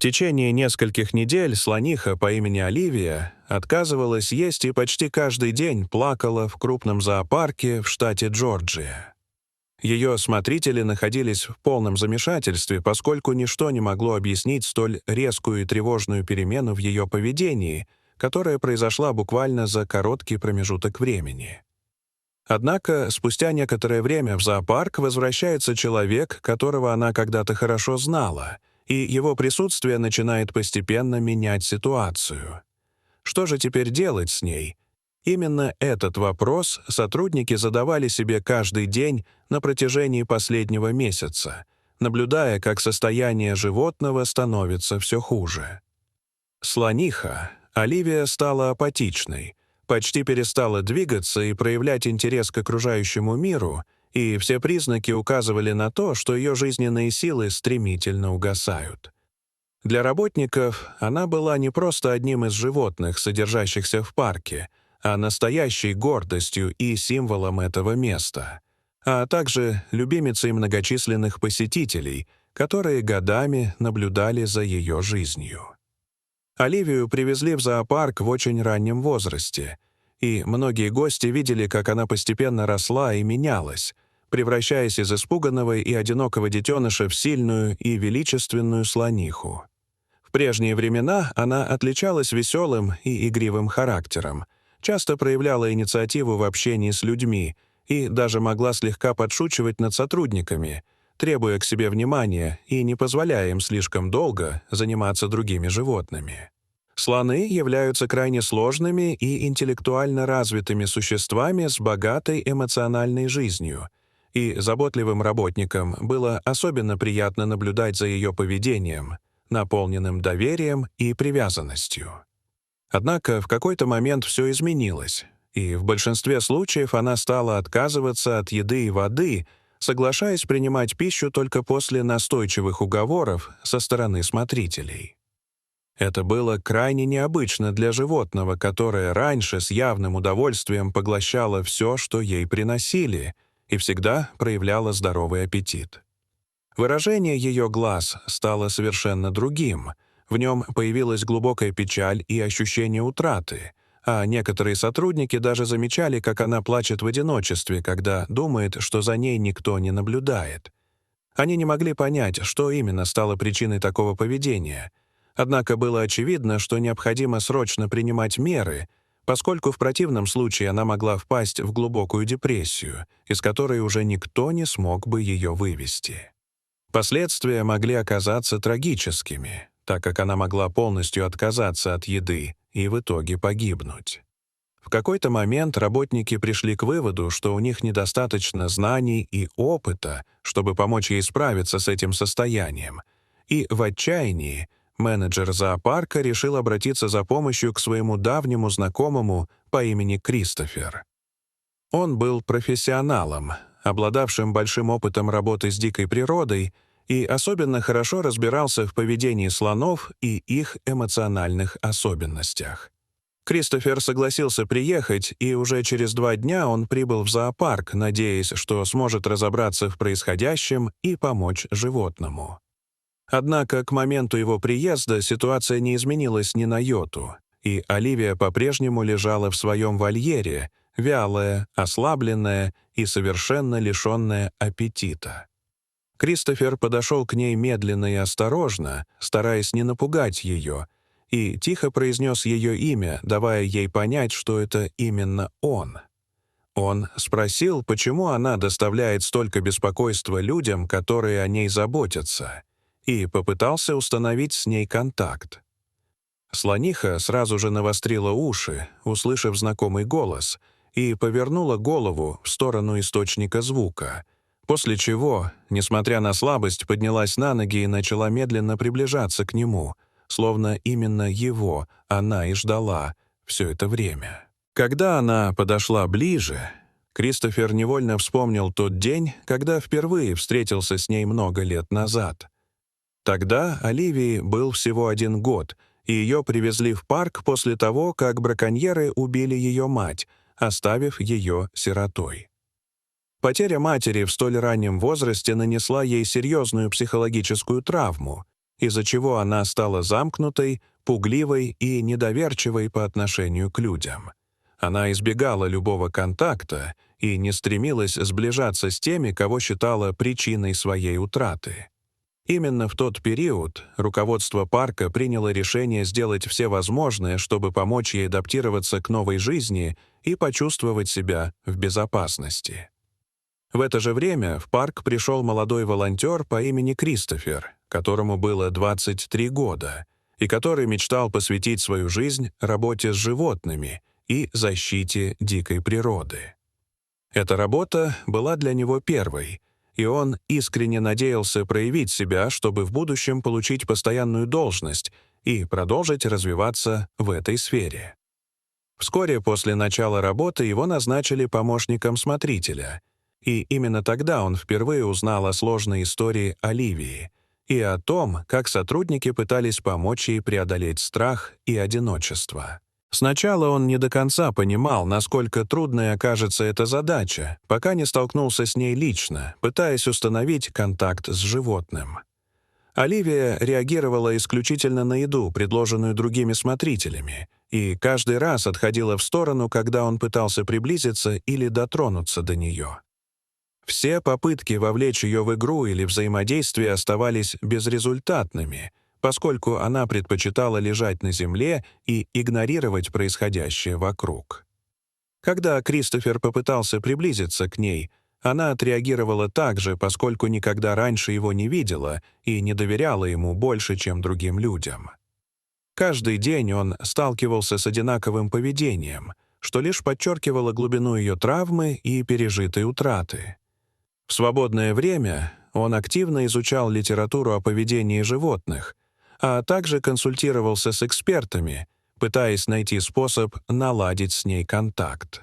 течение нескольких недель слониха по имени Оливия отказывалась есть и почти каждый день плакала в крупном зоопарке в штате Джорджия. Ее смотрители находились в полном замешательстве, поскольку ничто не могло объяснить столь резкую и тревожную перемену в ее поведении, которая произошла буквально за короткий промежуток времени. Однако спустя некоторое время в зоопарк возвращается человек, которого она когда-то хорошо знала, и его присутствие начинает постепенно менять ситуацию. Что же теперь делать с ней? Именно этот вопрос сотрудники задавали себе каждый день на протяжении последнего месяца, наблюдая, как состояние животного становится все хуже. Слониха, Оливия, стала апатичной, почти перестала двигаться и проявлять интерес к окружающему миру, и все признаки указывали на то, что ее жизненные силы стремительно угасают. Для работников она была не просто одним из животных, содержащихся в парке, а настоящей гордостью и символом этого места, а также любимицей многочисленных посетителей, которые годами наблюдали за ее жизнью. Оливию привезли в зоопарк в очень раннем возрасте, и многие гости видели, как она постепенно росла и менялась, превращаясь из испуганного и одинокого детеныша в сильную и величественную слониху. В прежние времена она отличалась веселым и игривым характером, часто проявляла инициативу в общении с людьми и даже могла слегка подшучивать над сотрудниками, требуя к себе внимания и не позволяя им слишком долго заниматься другими животными. Слоны являются крайне сложными и интеллектуально развитыми существами с богатой эмоциональной жизнью, и заботливым работникам было особенно приятно наблюдать за ее поведением, наполненным доверием и привязанностью. Однако в какой-то момент все изменилось, и в большинстве случаев она стала отказываться от еды и воды, соглашаясь принимать пищу только после настойчивых уговоров со стороны смотрителей. Это было крайне необычно для животного, которое раньше с явным удовольствием поглощало все, что ей приносили, и всегда проявляло здоровый аппетит. Выражение ее глаз стало совершенно другим. В нем появилась глубокая печаль и ощущение утраты, а некоторые сотрудники даже замечали, как она плачет в одиночестве, когда думает, что за ней никто не наблюдает. Они не могли понять, что именно стало причиной такого поведения. Однако было очевидно, что необходимо срочно принимать меры, поскольку в противном случае она могла впасть в глубокую депрессию, из которой уже никто не смог бы ее вывести. Последствия могли оказаться трагическими, так как она могла полностью отказаться от еды и в итоге погибнуть. В какой-то момент работники пришли к выводу, что у них недостаточно знаний и опыта, чтобы помочь ей справиться с этим состоянием, и в отчаянии менеджер зоопарка решил обратиться за помощью к своему давнему знакомому по имени Кристофер. Он был профессионалом, обладавшим большим опытом работы с дикой природой, и особенно хорошо разбирался в поведении слонов и их эмоциональных особенностях. Кристофер согласился приехать, и уже через 2 дня он прибыл в зоопарк, надеясь, что сможет разобраться в происходящем и помочь животному. Однако к моменту его приезда ситуация не изменилась ни на йоту, и Оливия по-прежнему лежала в своем вольере, вялая, ослабленная и совершенно лишенная аппетита. Кристофер подошел к ней медленно и осторожно, стараясь не напугать ее, и тихо произнес ее имя, давая ей понять, что это именно он. Он спросил, почему она доставляет столько беспокойства людям, которые о ней заботятся, и попытался установить с ней контакт. Слониха сразу же навострила уши, услышав знакомый голос, и повернула голову в сторону источника звука, после чего, несмотря на слабость, поднялась на ноги и начала медленно приближаться к нему, словно именно его она и ждала все это время. Когда она подошла ближе, Кристофер невольно вспомнил тот день, когда впервые встретился с ней много лет назад. Тогда Оливии был всего 1 год, и ее привезли в парк после того, как браконьеры убили ее мать, оставив ее сиротой. Потеря матери в столь раннем возрасте нанесла ей серьезную психологическую травму, из-за чего она стала замкнутой, пугливой и недоверчивой по отношению к людям. Она избегала любого контакта и не стремилась сближаться с теми, кого считала причиной своей утраты. Именно в тот период руководство парка приняло решение сделать все возможное, чтобы помочь ей адаптироваться к новой жизни и почувствовать себя в безопасности. В это же время в парк пришел молодой волонтер по имени Кристофер, которому было 23 года, и который мечтал посвятить свою жизнь работе с животными и защите дикой природы. Эта работа была для него первой, и он искренне надеялся проявить себя, чтобы в будущем получить постоянную должность и продолжить развиваться в этой сфере. Вскоре после начала работы его назначили помощником смотрителя, и именно тогда он впервые узнал о сложной истории Оливии и о том, как сотрудники пытались помочь ей преодолеть страх и одиночество. Сначала он не до конца понимал, насколько трудной окажется эта задача, пока не столкнулся с ней лично, пытаясь установить контакт с животным. Оливия реагировала исключительно на еду, предложенную другими смотрителями, и каждый раз отходила в сторону, когда он пытался приблизиться или дотронуться до нее. Все попытки вовлечь ее в игру или взаимодействие оставались безрезультатными, поскольку она предпочитала лежать на земле и игнорировать происходящее вокруг. Когда Кристофер попытался приблизиться к ней, она отреагировала так же, поскольку никогда раньше его не видела и не доверяла ему больше, чем другим людям. Каждый день он сталкивался с одинаковым поведением, что лишь подчеркивало глубину ее травмы и пережитой утраты. В свободное время он активно изучал литературу о поведении животных, а также консультировался с экспертами, пытаясь найти способ наладить с ней контакт.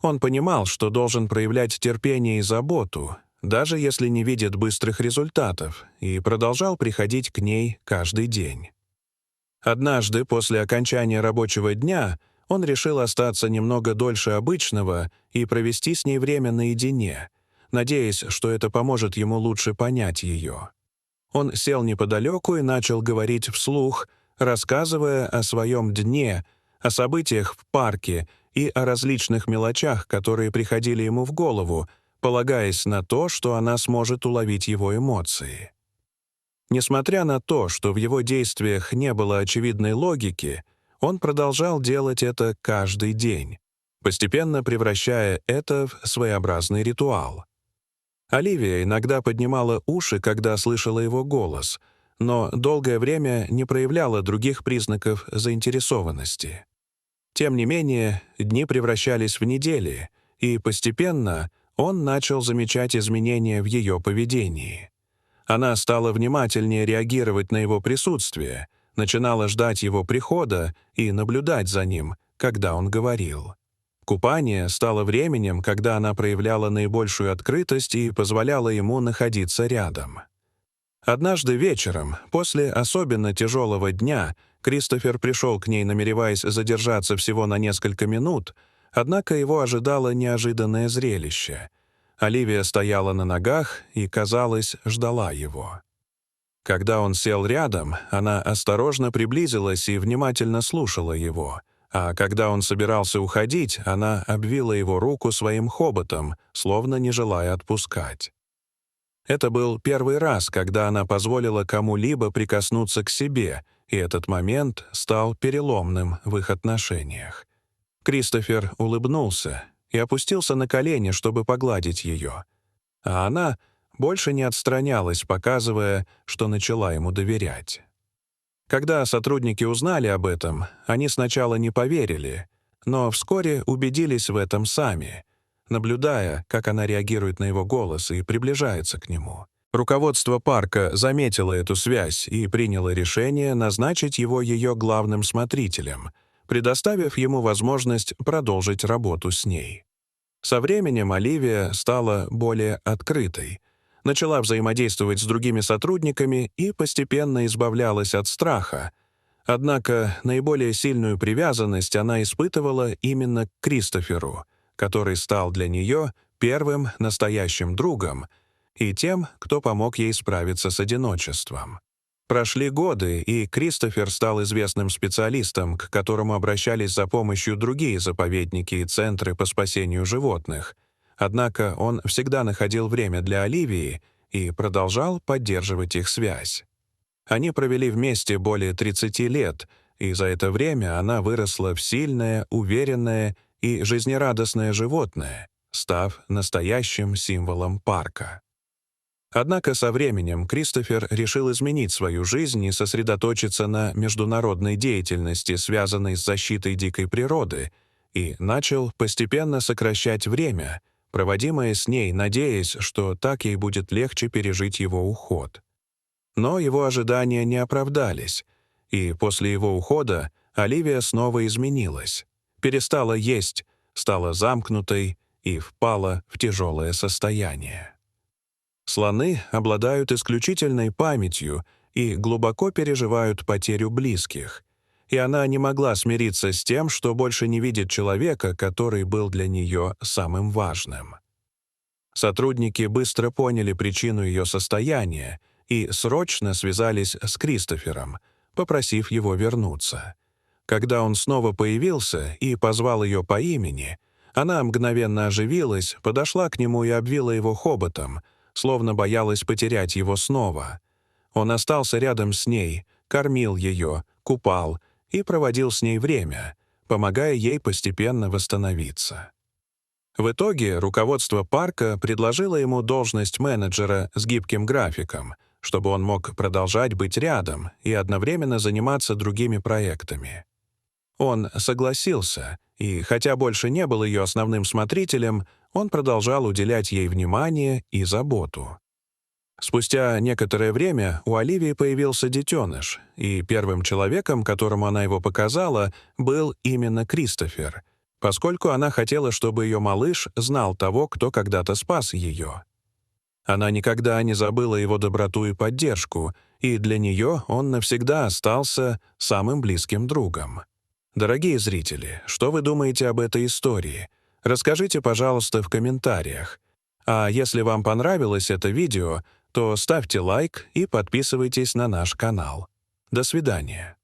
Он понимал, что должен проявлять терпение и заботу, даже если не видит быстрых результатов, и продолжал приходить к ней каждый день. Однажды, после окончания рабочего дня, он решил остаться немного дольше обычного и провести с ней время наедине, надеясь, что это поможет ему лучше понять ее. Он сел неподалеку и начал говорить вслух, рассказывая о своем дне, о событиях в парке и о различных мелочах, которые приходили ему в голову, полагаясь на то, что она сможет уловить его эмоции. Несмотря на то, что в его действиях не было очевидной логики, он продолжал делать это каждый день, постепенно превращая это в своеобразный ритуал. Оливия иногда поднимала уши, когда слышала его голос, но долгое время не проявляла других признаков заинтересованности. Тем не менее, дни превращались в недели, и постепенно он начал замечать изменения в ее поведении. Она стала внимательнее реагировать на его присутствие, начинала ждать его прихода и наблюдать за ним, когда он говорил. Купание стало временем, когда она проявляла наибольшую открытость и позволяла ему находиться рядом. Однажды вечером, после особенно тяжелого дня, Кристофер пришел к ней, намереваясь задержаться всего на несколько минут, однако его ожидало неожиданное зрелище. Оливия стояла на ногах и, казалось, ждала его. Когда он сел рядом, она осторожно приблизилась и внимательно слушала его, а когда он собирался уходить, она обвила его руку своим хоботом, словно не желая отпускать. Это был первый раз, когда она позволила кому-либо прикоснуться к себе, и этот момент стал переломным в их отношениях. Кристофер улыбнулся и опустился на колени, чтобы погладить ее, а она больше не отстранялась, показывая, что начала ему доверять. Когда сотрудники узнали об этом, они сначала не поверили, но вскоре убедились в этом сами, наблюдая, как она реагирует на его голос и приближается к нему. Руководство парка заметило эту связь и приняло решение назначить его ее главным смотрителем, предоставив ему возможность продолжить работу с ней. Со временем Оливия стала более открытой, начала взаимодействовать с другими сотрудниками и постепенно избавлялась от страха. Однако наиболее сильную привязанность она испытывала именно к Кристоферу, который стал для нее первым настоящим другом и тем, кто помог ей справиться с одиночеством. Прошли годы, и Кристофер стал известным специалистом, к которому обращались за помощью другие заповедники и центры по спасению животных. Однако он всегда находил время для Оливии и продолжал поддерживать их связь. Они провели вместе более 30 лет, и за это время она выросла в сильное, уверенное и жизнерадостное животное, став настоящим символом парка. Однако со временем Кристофер решил изменить свою жизнь и сосредоточиться на международной деятельности, связанной с защитой дикой природы, и начал постепенно сокращать время, проводимое с ней, надеясь, что так ей будет легче пережить его уход. Но его ожидания не оправдались, и после его ухода Оливия снова изменилась, перестала есть, стала замкнутой и впала в тяжелое состояние. Слоны обладают исключительной памятью и глубоко переживают потерю близких, и она не могла смириться с тем, что больше не видит человека, который был для нее самым важным. Сотрудники быстро поняли причину ее состояния и срочно связались с Кристофером, попросив его вернуться. Когда он снова появился и позвал ее по имени, она мгновенно оживилась, подошла к нему и обвила его хоботом, словно боялась потерять его снова. Он остался рядом с ней, кормил ее, купал и проводил с ней время, помогая ей постепенно восстановиться. В итоге руководство парка предложило ему должность менеджера с гибким графиком, чтобы он мог продолжать быть рядом и одновременно заниматься другими проектами. Он согласился, и хотя больше не был ее основным смотрителем, он продолжал уделять ей внимание и заботу. Спустя некоторое время у Оливии появился детеныш, и первым человеком, которому она его показала, был именно Кристофер, поскольку она хотела, чтобы ее малыш знал того, кто когда-то спас ее. Она никогда не забыла его доброту и поддержку, и для нее он навсегда остался самым близким другом. Дорогие зрители, что вы думаете об этой истории? Расскажите, пожалуйста, в комментариях. А если вам понравилось это видео, то ставьте лайк и подписывайтесь на наш канал. До свидания.